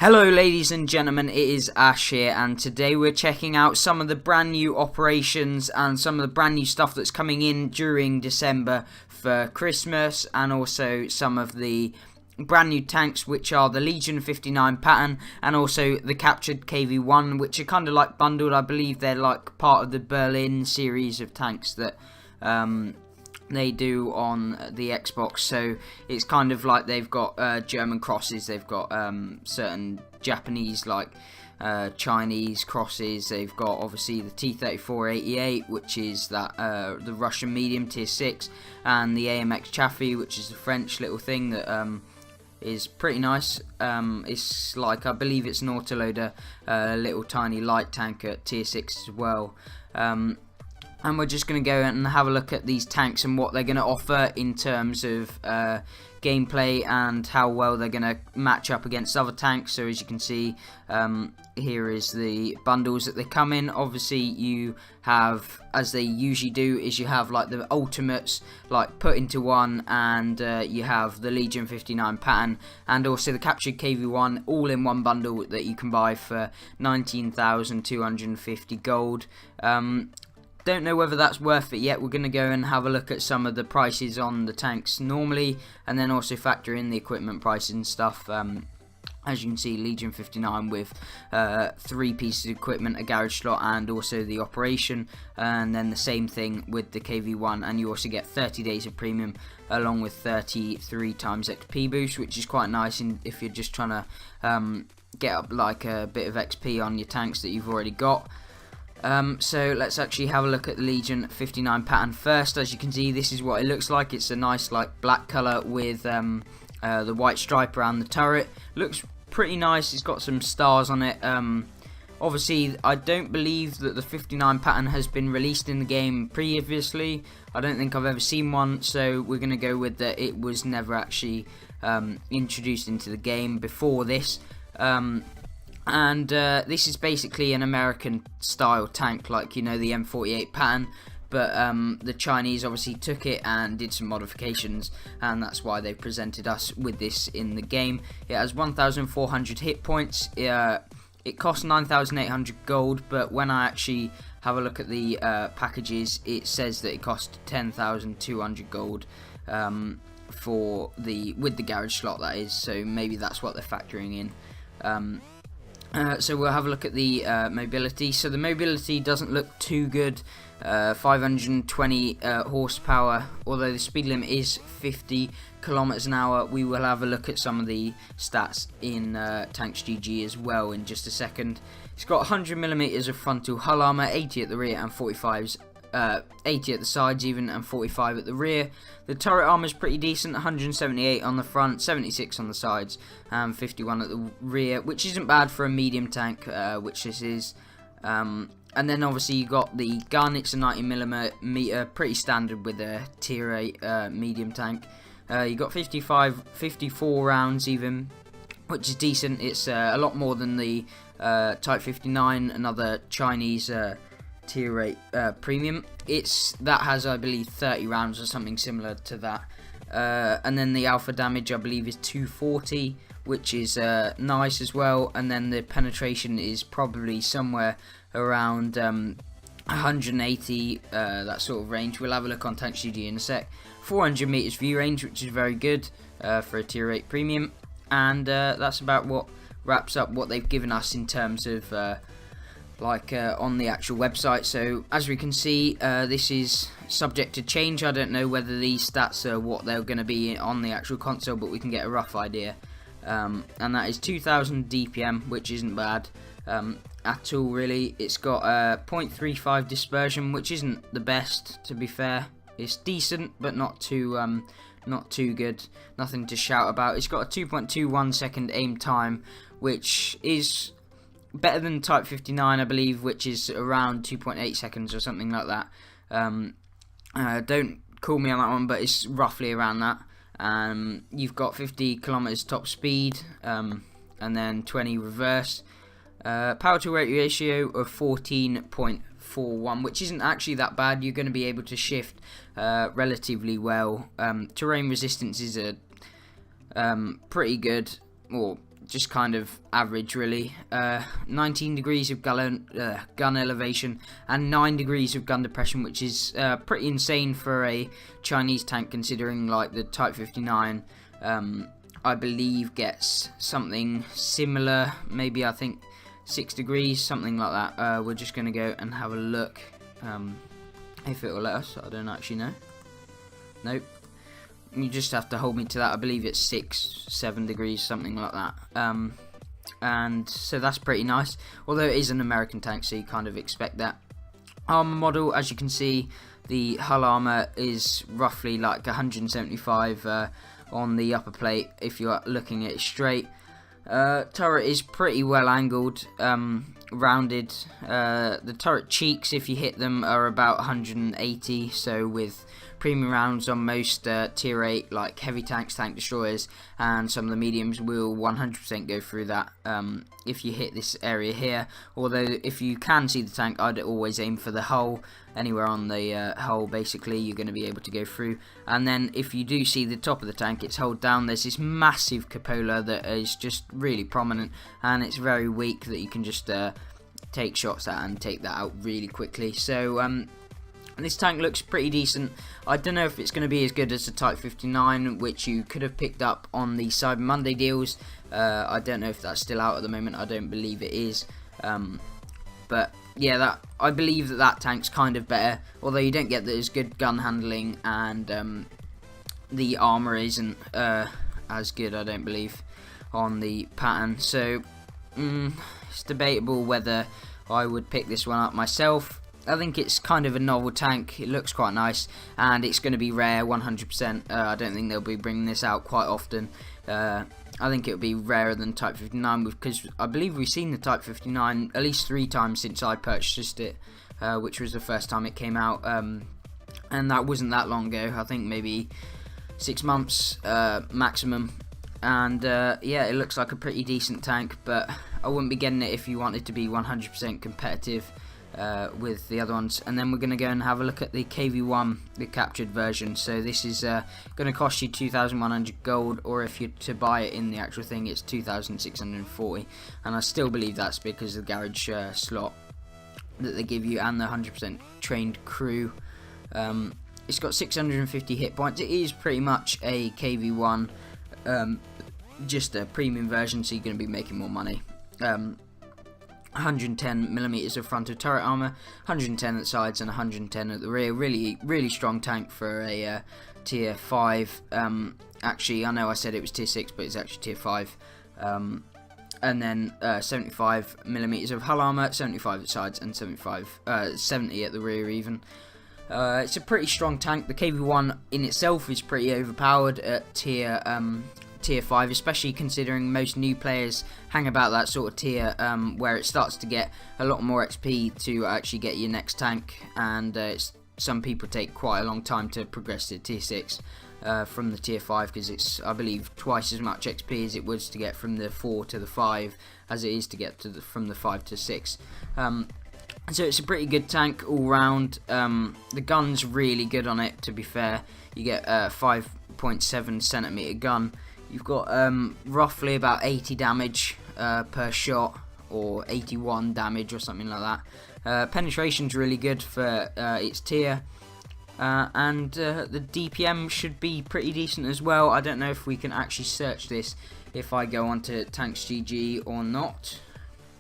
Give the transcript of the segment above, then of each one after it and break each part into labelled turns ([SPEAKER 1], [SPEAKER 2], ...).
[SPEAKER 1] Hello ladies and gentlemen, it is Ash here, and today we're checking out some of the brand new operations and some of the brand new stuff that's coming in during December for Christmas, and also some of the brand new tanks, which are the Legion 59 Patton and also the captured KV-1, which are kind of like bundled. I believe they're like part of the Berlin series of tanks that they do on the Xbox, so it's kind of like they've got German crosses, they've got certain Japanese, like Chinese crosses, they've got obviously the T-34-88, which is that the Russian medium tier 6, and the AMX Chaffee, which is the French little thing that is pretty nice. It's like, I believe it's an autoloader, little tiny light tank at tier 6 as well. And we're just going to go and have a look at these tanks and what they're going to offer in terms of gameplay and how well they're going to match up against other tanks. So as you can see, here is the bundles that they come in. Obviously you have, as they usually do, is you have like the ultimates like put into one, and you have the Legion 59 Patton and also the captured KV-1 all in one bundle that you can buy for 19,250 gold. Don't know whether that's worth it yet. We're going to go and have a look at some of the prices on the tanks normally, and then also factor in the equipment prices and stuff. As you can see, Legion 59 with 3 pieces of equipment, a garage slot, and also the operation, and then the same thing with the KV-1, and you also get 30 days of premium along with 33 times XP boost, which is quite nice if you're just trying to get up like a bit of XP on your tanks that you've already got. So let's actually have a look at the Legion 59 Patton first. As you can see, this is what it looks like. It's a nice like black colour with the white stripe around the turret. Looks pretty nice. It's got some stars on it. Obviously, I don't believe that the 59 Patton has been released in the game previously. I don't think I've ever seen one, so we're going to go with that it was never actually introduced into the game before this. And this is basically an American style tank, like, you know, the M48 Patton, but the Chinese obviously took it and did some modifications, and that's why they presented us with this in the game. It has 1,400 hit points. It costs 9,800 gold, but when I actually have a look at the packages, it says that it costs 10,200 gold with the garage slot, that is. So maybe that's what they're factoring in. So we'll have a look at the mobility. So the mobility doesn't look too good. 520 horsepower, although the speed limit is 50 kilometers an hour. We will have a look at some of the stats in Tanks GG as well in just a second. It's got 100 millimeters of frontal hull armor, 80 at the rear and 45s. 80 at the sides even, and 45 at the rear. The turret armor is pretty decent, 178 on the front, 76 on the sides, and 51 at the rear, which isn't bad for a medium tank, which this is. And then obviously you got the gun. It's a 90mm, pretty standard with a tier 8 medium tank. You got 54 rounds even, which is decent. It's a lot more than the Type 59, another Chinese tier 8 premium. That has, I believe, 30 rounds or something similar to that. And then the alpha damage, I believe, is 240, which is nice as well. And then the penetration is probably somewhere around 180, that sort of range. We'll have a look on Tank GG in a sec. 400 meters view range, which is very good for a tier 8 premium. And that's about what wraps up what they've given us in terms of on the actual website. So as we can see, this is subject to change. I don't know whether these stats are what they're going to be on the actual console, but we can get a rough idea. And that is 2,000 DPM, which isn't bad at all really. It's got a 0.35 dispersion, which isn't the best, to be fair. It's decent, but not too good. Nothing to shout about. It's got a 2.21 second aim time, which is better than Type 59, I believe, which is around 2.8 seconds or something like that. Don't call me on that one, but it's roughly around that. You've got 50 kilometers top speed, and then 20 reverse. Power to weight ratio of 14.41, which isn't actually that bad. You're going to be able to shift relatively well. Terrain resistance is pretty good, or just kind of average really. 19 degrees of gun elevation and 9 degrees of gun depression, which is pretty insane for a Chinese tank, considering like the Type 59 I believe gets something similar, maybe I think 6 degrees, something like that. We're just going to go and have a look if it will let us. I don't actually know. Nope. You just have to hold me to that. I believe it's 6-7 degrees, something like that. And so that's pretty nice, although it is an American tank, so you kind of expect that. Armor model, as you can see, the hull armor is roughly like 175 on the upper plate if you're looking at it straight. Turret is pretty well angled, rounded. The turret cheeks, if you hit them, are about 180, so with premium rounds on most tier 8 like heavy tanks, tank destroyers, and some of the mediums will 100% go through that if you hit this area here. Although if you can see the tank, I'd always aim for the hull. Anywhere on the hull basically you're going to be able to go through. And then if you do see the top of the tank, it's hold down, there's this massive cupola that is just really prominent, and it's very weak that you can just take shots at and take that out really quickly. So this tank looks pretty decent. I don't know if it's going to be as good as the Type 59, which you could have picked up on the Cyber Monday deals. I don't know if that's still out at the moment. I don't believe it is. But yeah, I believe that tank's kind of better, although you don't get as good gun handling, and the armor isn't as good, I don't believe, on the Patton. So it's debatable whether I would pick this one up myself. I think it's kind of a novel tank. It looks quite nice, and it's going to be rare 100%. I don't think they'll be bringing this out quite often. I think it'll be rarer than Type 59, because I believe we've seen the Type 59 at least 3 times since I purchased it, which was the first time it came out, and that wasn't that long ago. I think maybe 6 months maximum. And yeah, it looks like a pretty decent tank, but I wouldn't be getting it if you wanted to be 100% competitive with the other ones. And then we're going to go and have a look at the KV-1, the captured version. So this is going to cost you 2,100 gold, or if you're to buy it in the actual thing, it's 2,640. And I still believe that's because of the garage slot that they give you and the 100% trained crew. It's got 650 hit points. It is pretty much a KV-1, just a premium version, so you're going to be making more money. 110mm of frontal turret armor, 110 at the sides, and 110 at the rear. Really strong tank for a tier 5. Actually, I know I said it was tier 6, but it's actually tier 5. And then 75mm of hull armor, 75 at the sides, and 70 at the rear even. It's a pretty strong tank. The KV-1 in itself is pretty overpowered at tier 5, especially considering most new players hang about that sort of tier, where it starts to get a lot more XP to actually get your next tank, and some people take quite a long time to progress to tier 6 from the tier 5, because it's, I believe, twice as much XP as it was to get from the 4 to the 5 as it is to get to from the 5 to 6. So it's a pretty good tank all round. The gun's really good on it, to be fair. You get a 5.7cm gun. You've got roughly about 80 damage per shot, or 81 damage or something like that. Penetration's really good for its tier, and the DPM should be pretty decent as well. I don't know if we can actually search this if I go onto TanksGG or not.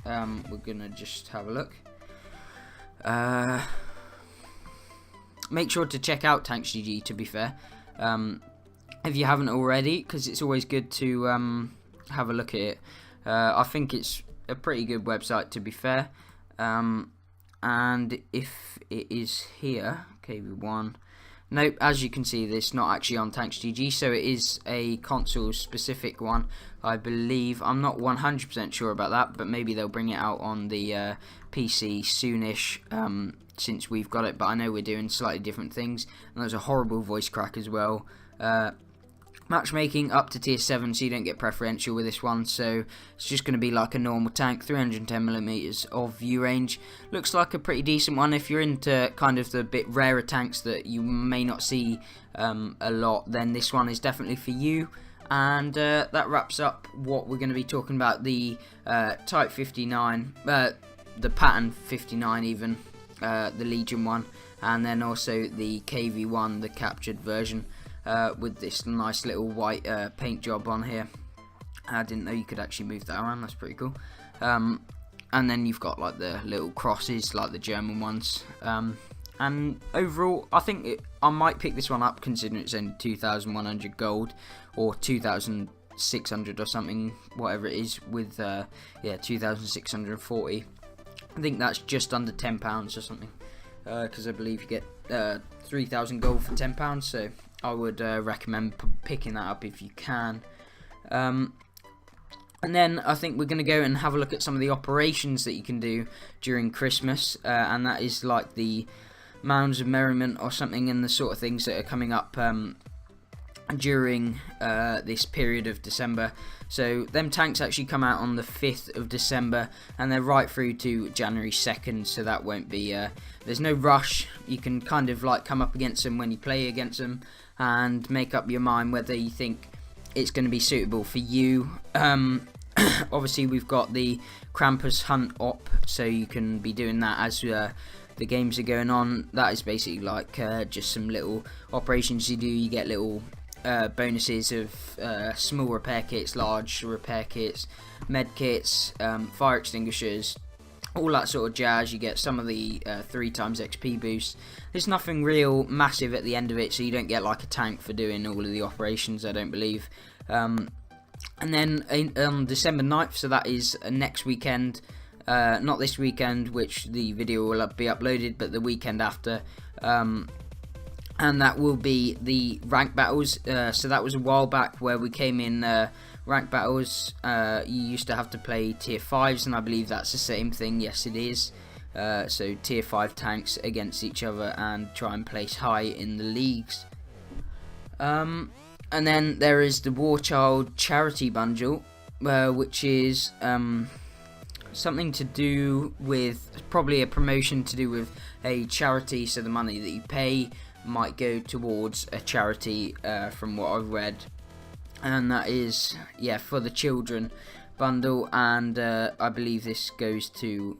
[SPEAKER 1] We're gonna just have a look. Make sure to check out TanksGG, to be fair, if you haven't already, because it's always good to have a look at it. I think it's a pretty good website, to be fair. And if it is here, KV-1, nope, as you can see, this not actually on TanksGG, so it is a console specific one, I believe. I'm not 100% sure about that, but maybe they'll bring it out on the PC soonish, since we've got it. But I know we're doing slightly different things, and there's a horrible voice crack as well. Matchmaking up to tier 7, so you don't get preferential with this one, so it's just going to be like a normal tank. 310mm of view range. Looks like a pretty decent one. If you're into kind of the bit rarer tanks that you may not see a lot, then this one is definitely for you. And that wraps up what we're going to be talking about, the Type 59, the Patton 59 even, the Legion one, and then also the KV-1, the captured version, with this nice little white paint job on here. I didn't know you could actually move that around, that's pretty cool. And then you've got like the little crosses like the German ones. And overall, I think I might pick this one up considering it's only 2,100 gold, or 2,600 or something, whatever it is, with 2,640. I think that's just under £10 or something, because I believe you get 3,000 gold for £10, so I would recommend picking that up if you can. And then I think we're going to go and have a look at some of the operations that you can do during Christmas, and that is like the Mounds of Merriment or something, and the sort of things that are coming up during this period of December. So them tanks actually come out on the 5th of December, and they're right through to January 2nd, so that won't be, there's no rush. You can kind of like come up against them when you play against them and make up your mind whether you think it's going to be suitable for you. Obviously we've got the Krampus hunt op, so you can be doing that as the games are going on. That is basically like just some little operations you do. You get little bonuses of small repair kits, large repair kits, med kits, fire extinguishers, all that sort of jazz. You get some of the 3 times XP boost. There's nothing real massive at the end of it, so you don't get like a tank for doing all of the operations, I don't believe. And then on December 9th, so that is next weekend, not this weekend, which the video will be uploaded, but the weekend after, and that will be the rank battles. So that was a while back where we came in rank battles. You used to have to play tier 5s, and I believe that's the same thing. Yes, it is. So tier 5 tanks against each other and try and place high in the leagues. And then there is the War Child charity bundle, which is something to do with, probably a promotion to do with a charity, so the money that you pay might go towards a charity, from what I've read, and that is, yeah, for the children bundle, and I believe this goes to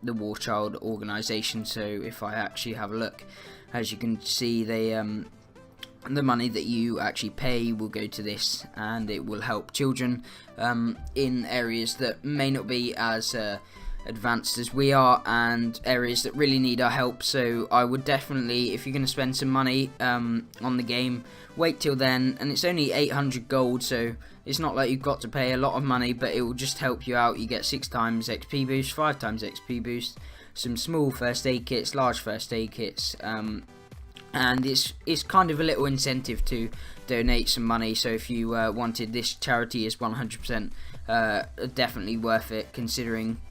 [SPEAKER 1] the War Child organisation. So if I actually have a look, as you can see, they the money that you actually pay will go to this, and it will help children in areas that may not be as advanced as we are, and areas that really need our help. So I would definitely, if you're going to spend some money on the game, wait till then. And it's only 800 gold, so it's not like you've got to pay a lot of money, but it will just help you out. You get 6 times XP boost, 5 times XP boost, some small first aid kits, large first aid kits, and it's kind of a little incentive to donate some money. So if you wanted, this charity is 100% definitely worth it, considering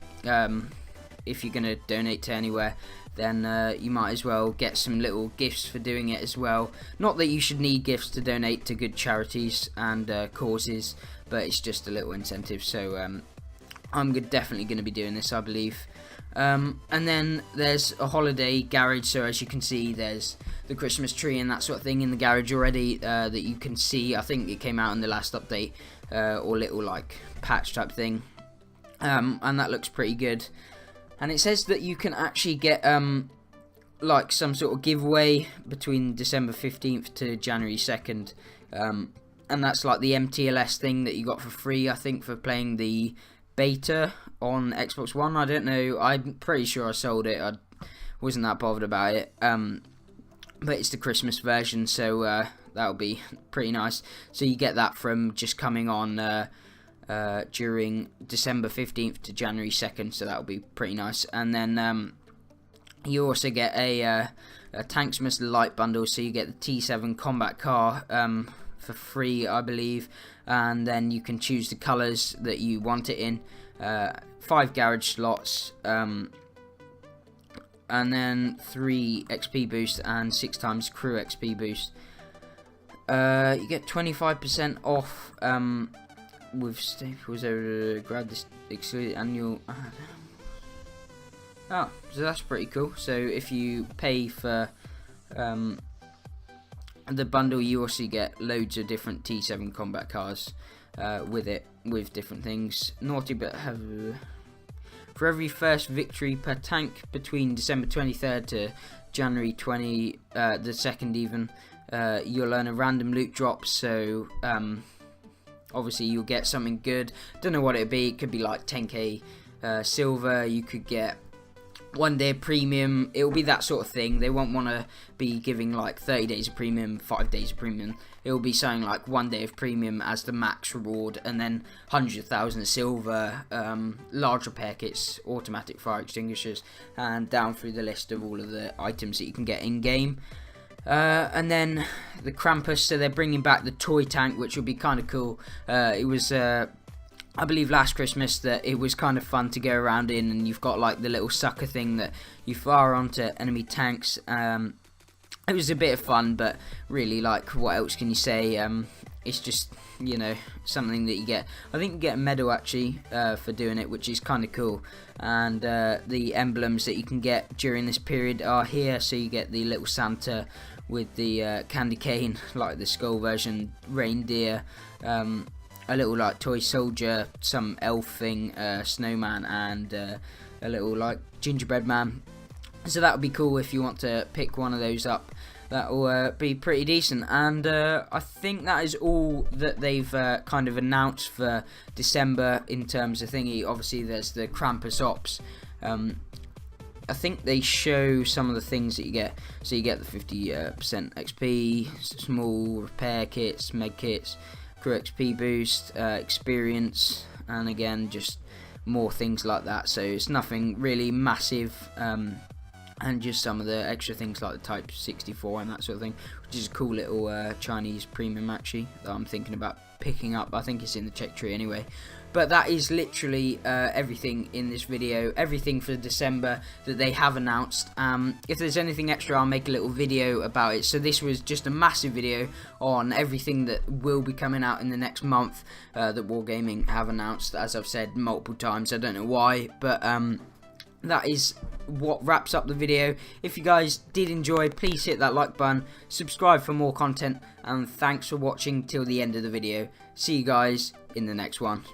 [SPEAKER 1] if you're going to donate to anywhere, then you might as well get some little gifts for doing it as well. Not that you should need gifts to donate to good charities and causes, but it's just a little incentive. So I'm definitely going to be doing this, I believe. And then there's a holiday garage, so as you can see, there's the Christmas tree and that sort of thing in the garage already, that you can see. I think it came out in the last update, or little like patch type thing, and that looks pretty good. And it says that you can actually get like some sort of giveaway between December 15th to January 2nd, and that's like the MTLS thing that you got for free, I think, for playing the beta on Xbox One. I don't know, I'm pretty sure I sold it, I wasn't that bothered about it, but it's the Christmas version, so that'll be pretty nice. So you get that from just coming on during December 15th to January 2nd, so that'll be pretty nice. And then you also get a Tanksmith Light bundle, so you get the T7 combat car for free, I believe, and then you can choose the colours that you want it in, 5 garage slots, and then 3 XP boost and 6 times crew XP boost. You get 25% off with Staples over to grab this exclusive annual. Oh, so that's pretty cool. So if you pay for the bundle, you also get loads of different T7 combat cars with it, with different things. Naughty but have. For every first victory per tank between December 23rd to January the 2nd even, you'll earn a random loot drop, so obviously you'll get something good. Don't know what it'd be. It could be like 10k silver. You could get 1 day of premium. It'll be that sort of thing. They won't want to be giving like 30 days of premium, 5 days of premium. It'll be something like 1 day of premium as the max reward, and then 100,000 of silver, large repair kits, automatic fire extinguishers, and down through the list of all of the items that you can get in game. And then the Krampus, so they're bringing back the toy tank, which will be kind of cool. It was I believe last Christmas that it was kind of fun to go around in, and you've got like the little sucker thing that you fire onto enemy tanks. It was a bit of fun, but really, like, what else can you say? It's just, you know, something that you get. I think you get a medal actually for doing it, which is kind of cool. And the emblems that you can get during this period are here. So you get the little Santa with the candy cane, like the skull version, reindeer, a little like toy soldier, some elf thing, snowman, and a little like gingerbread man. So that would be cool if you want to pick one of those up. That will be pretty decent. And I think that is all that they've kind of announced for December in terms of thingy. Obviously there's the Krampus Ops. I think they show some of the things that you get. So you get the 50% XP, small repair kits, med kits, crew XP boost, experience, and again just more things like that. So it's nothing really massive, and just some of the extra things like the Type 64 and that sort of thing, which is a cool little Chinese premium actually that I'm thinking about picking up. I think it's in the check tree anyway. But that is literally everything in this video, everything for December that they have announced. If there's anything extra, I'll make a little video about it. So this was just a massive video on everything that will be coming out in the next month that Wargaming have announced, as I've said multiple times. I don't know why, but that is what wraps up the video. If you guys did enjoy, please hit that like button, subscribe for more content, and thanks for watching till the end of the video. See you guys in the next one.